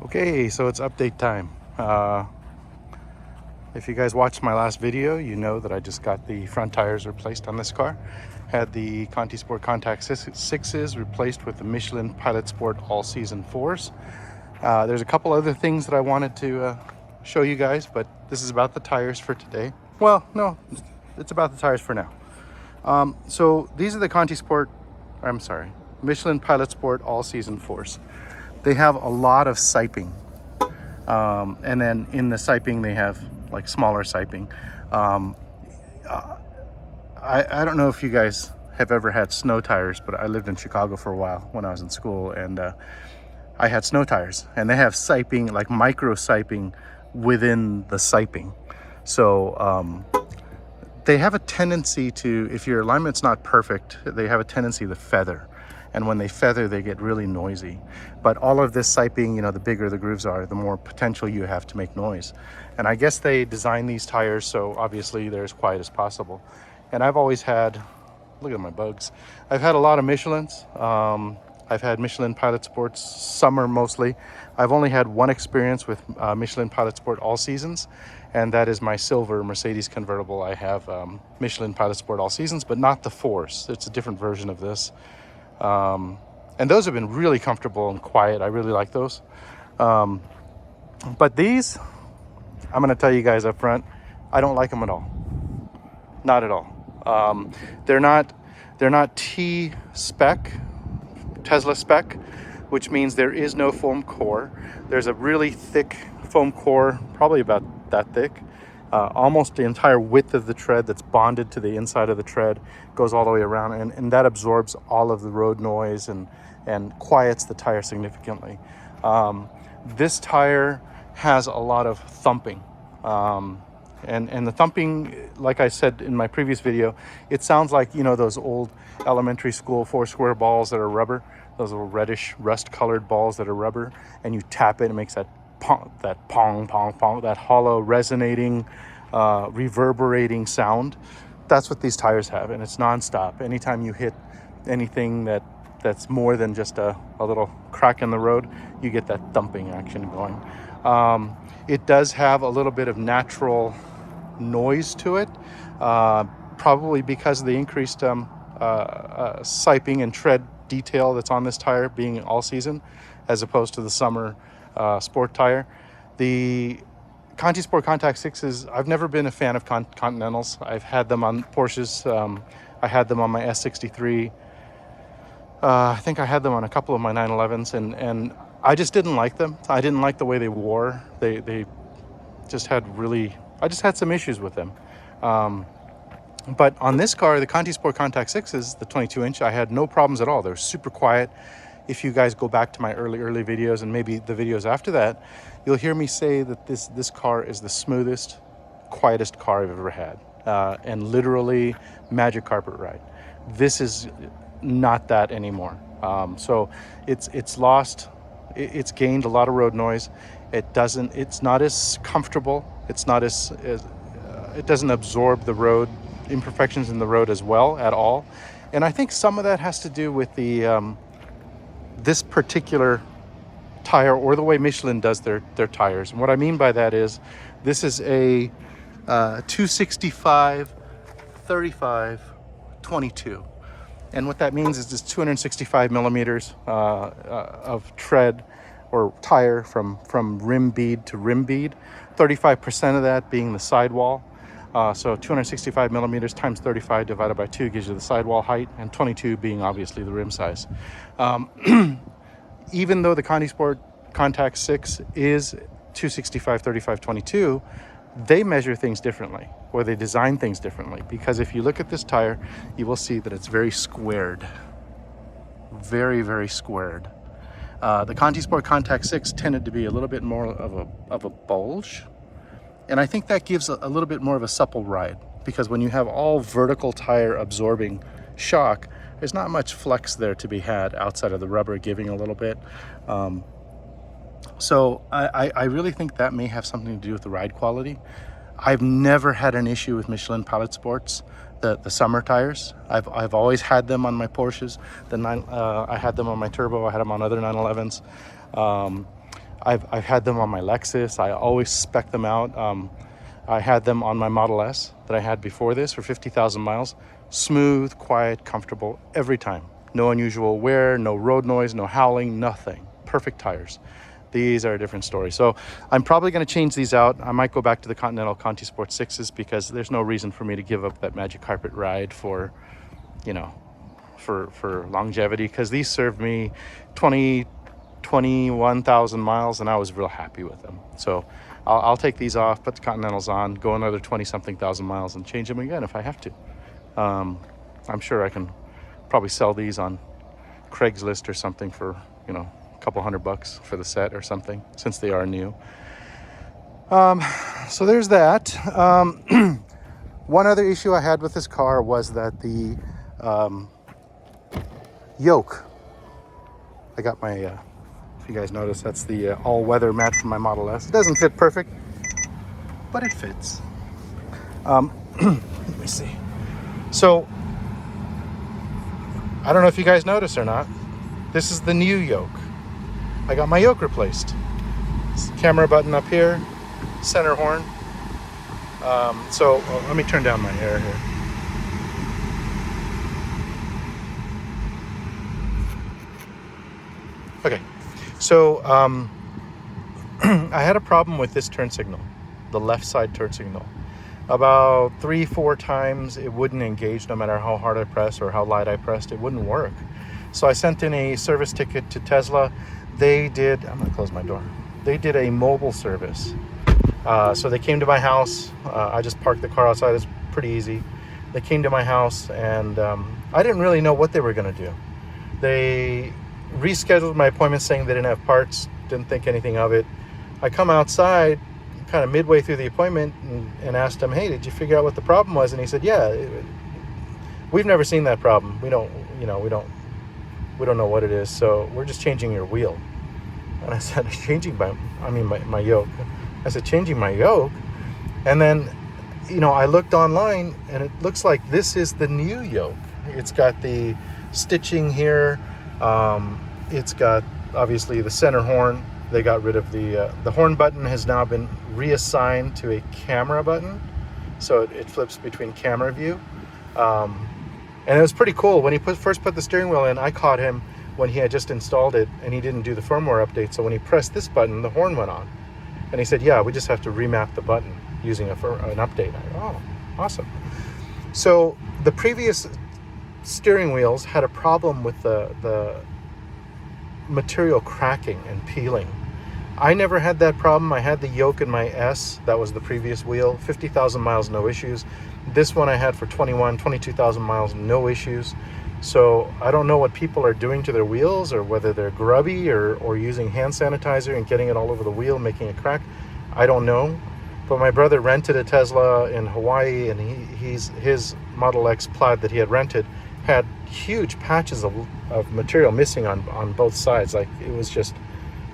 Okay, so it's update time. If you guys watched my last video, you know that I just got the front tires replaced on this car. Had the Conti Sport Contact 6s replaced with the Michelin Pilot Sport All Season 4s. There's a couple other things that I wanted to show you guys, but this is about the tires for today. Well, no, it's about the tires for now. So these are the Michelin Pilot Sport All Season 4s. They have a lot of siping. And then in the siping, they have like smaller siping. I don't know if you guys have ever had snow tires, but I lived in Chicago for a while when I was in school, and I had snow tires, and they have siping, like micro siping within the siping. So they have a tendency to, if your alignment's not perfect, they have a tendency to feather. And when they feather, they get really noisy. But all of this siping, you know, the bigger the grooves are, the more potential you have to make noise. And I guess they designed these tires so obviously they're as quiet as possible. And I've always had, look at my bugs, I've had a lot of Michelins. I've had Michelin Pilot Sports, summer mostly. I've only had one experience with Michelin Pilot Sport All Seasons, and that is my silver Mercedes convertible. I have Michelin Pilot Sport All Seasons, but not the 4s. It's a different version of this. And those have been really comfortable and quiet. I really like those. But these, I'm going to tell you guys up front, I don't like them at all. Not at all. They're not Tesla spec, which means there is no foam core. There's a really thick foam core, probably about that thick. Almost the entire width of the tread that's bonded to the inside of the tread goes all the way around, and that absorbs all of the road noise and quiets the tire significantly. This tire has a lot of thumping, and the thumping, like I said in my previous video, it sounds like, you know, those old elementary school 4-square balls that are rubber, those little reddish rust colored balls that are rubber, and you tap it, it makes that pong, pong, that hollow, resonating, reverberating sound. That's what these tires have, and it's nonstop. Anytime you hit anything that's more than just a little crack in the road, you get that thumping action going. It does have a little bit of natural noise to it, probably because of the increased siping and tread detail that's on this tire being all season, as opposed to the summer sport tire. The Conti Sport Contact 6s, I've never been a fan of Continentals. I've had them on Porsches. I had them on my S63. I think I had them on a couple of my 911s, and I just didn't like them. I didn't like the way they wore. They just had I just had some issues with them. But on this car, the Conti Sport Contact 6s, the 22-inch, I had no problems at all. They're super quiet. If you guys go back to my early videos and maybe the videos after that, you'll hear me say that this car is the smoothest, quietest car I've ever had, and literally magic carpet ride. This is not that anymore. So it's gained a lot of road noise. It's not as comfortable. It's not as it doesn't absorb the road imperfections in the road as well at all. And I think some of that has to do with the this particular tire, or the way Michelin does their tires. And what I mean by that is, this is a 265 35 22, and what that means is this 265 millimeters of tread or tire from rim bead to rim bead, 35% of that being the sidewall. So 265 millimeters times 35 divided by 2 gives you the sidewall height, and 22 being obviously the rim size. Even though the Conti Sport Contact 6 is 265 35 22, they measure things differently, or they design things differently. Because if you look at this tire, you will see that it's very squared, very, very squared. The Conti Sport Contact 6 tended to be a little bit more of a bulge. And I think that gives a little bit more of a supple ride, because when you have all vertical tire absorbing shock, there's not much flex there to be had outside of the rubber giving a little bit. So I really think that may have something to do with the ride quality. I've never had an issue with Michelin Pilot Sports, the summer tires. I've always had them on my Porsches. I had them on my Turbo. I had them on other 911s. I've had them on my Lexus. I always spec them out. I had them on my Model S that I had before this for 50,000 miles. Smooth, quiet, comfortable every time. No unusual wear, no road noise, no howling, nothing. Perfect tires. These are a different story. So I'm probably going to change these out. I might go back to the Continental Conti Sport 6s because there's no reason for me to give up that Magic Carpet ride for, you know, for longevity, because these served me 21,000 miles and I was real happy with them. So I'll take these off, put the Continentals on, go another 20-something thousand miles and change them again if I have to. I'm sure I can probably sell these on Craigslist or something for, you know, a couple $100 for the set or something, since they are new. So there's that. One other issue I had with this car was that the yoke. I got my, if you guys notice, that's the all-weather mat from my Model S. It doesn't fit perfect, but it fits. Let me see. So, I don't know if you guys notice or not, this is the new yoke. I got my yoke replaced. Camera button up here, center horn. Let me turn down my air here. Okay, so I had a problem with this turn signal, the left side turn signal. About 3-4 times it wouldn't engage no matter how hard I pressed or how light I pressed, it wouldn't work. So I sent in a service ticket to Tesla. They did, I'm gonna close my door. They did a mobile service. So they came to my house. I just parked the car outside, it's pretty easy. They came to my house and I didn't really know what they were gonna do. They rescheduled my appointment saying they didn't have parts, didn't think anything of it. I come outside kind of midway through the appointment and asked him, hey, did you figure out what the problem was? And he said, yeah, we've never seen that problem. We don't know what it is. So we're just changing your wheel. And I said, my yoke. I said, changing my yoke? And then, I looked online and it looks like this is the new yoke. It's got the stitching here. It's got obviously the center horn. They got rid of the horn button has now been reassigned to a camera button. So it flips between camera view. And it was pretty cool. When he first put the steering wheel in, I caught him when he had just installed it and he didn't do the firmware update. So when he pressed this button, the horn went on. And he said, yeah, we just have to remap the button using an update. I go, oh, awesome. So the previous steering wheels had a problem with the material cracking and peeling. I never had that problem. I had the yoke in my S. That was the previous wheel. 50,000 miles, no issues. This one I had for 22,000 miles, no issues. So I don't know what people are doing to their wheels, or whether they're grubby or using hand sanitizer and getting it all over the wheel, making it crack. I don't know. But my brother rented a Tesla in Hawaii, and his Model X Plaid that he had rented had huge patches of material missing on both sides. Like it was just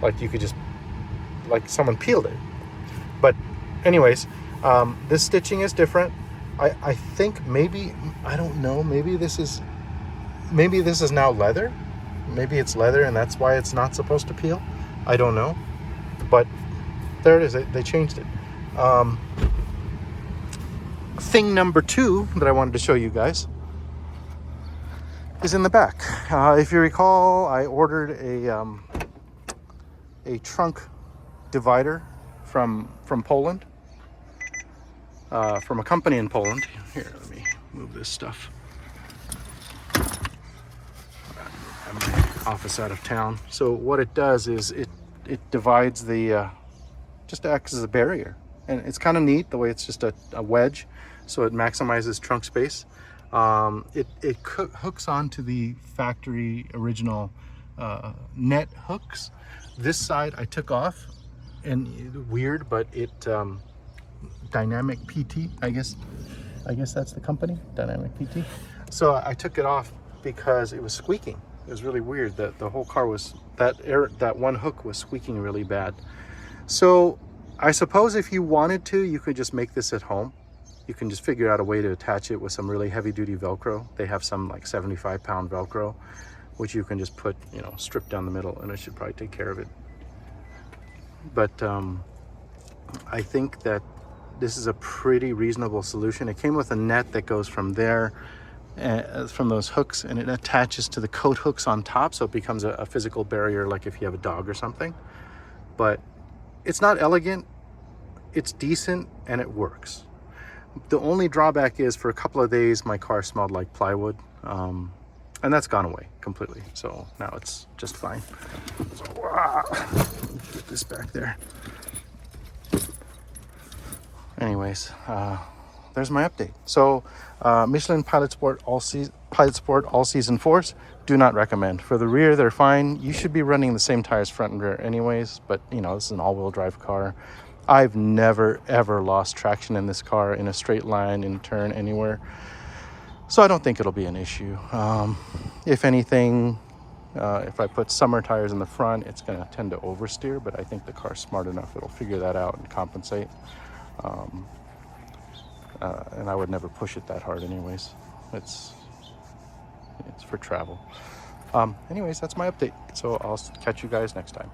like you could just, like someone peeled it. But anyways, this stitching is different. I think maybe, I don't know, maybe this is now leather. Maybe it's leather and that's why it's not supposed to peel. I don't know. But there it is. They changed it. Thing number 2 that I wanted to show you guys is in the back. If you recall, I ordered a trunk divider from Poland, from a company in Poland. Here, let me move this stuff. I have my office out of town. So what it does is it divides the, just acts as a barrier. And it's kind of neat the way it's just a wedge, so it maximizes trunk space. It hooks onto the factory original net hooks. This side I took off, and weird, but it Dynamic PT, I guess that's the company, Dynamic PT. So I took it off because it was squeaking. It was really weird that the whole car was, that one hook was squeaking really bad. So I suppose if you wanted to, you could just make this at home. You can just figure out a way to attach it with some really heavy duty Velcro. They have some like 75-pound Velcro, which you can just put, strip down the middle, and it should probably take care of it. but I think that this is a pretty reasonable solution. It came with a net that goes from there, from those hooks, and it attaches to the coat hooks on top, so it becomes a physical barrier, like if you have a dog or something. But it's not elegant, it's decent, and it works. The only drawback is, for a couple of days my car smelled like plywood, and that's gone away completely, so now it's just fine. So get this back there. Anyways, there's my update. So Michelin Pilot Sport all season 4s, do not recommend. For the rear, they're fine. You should be running the same tires front and rear anyways, but you know, this is an all-wheel drive car. I've never ever lost traction in this car in a straight line, in a turn, anywhere, so I don't think it'll be an issue. If anything, if I put summer tires in the front, it's going to tend to oversteer, but I think the car's smart enough, it'll figure that out and compensate. And I would never push it that hard anyways. It's for travel. Anyways, that's my update. So I'll catch you guys next time.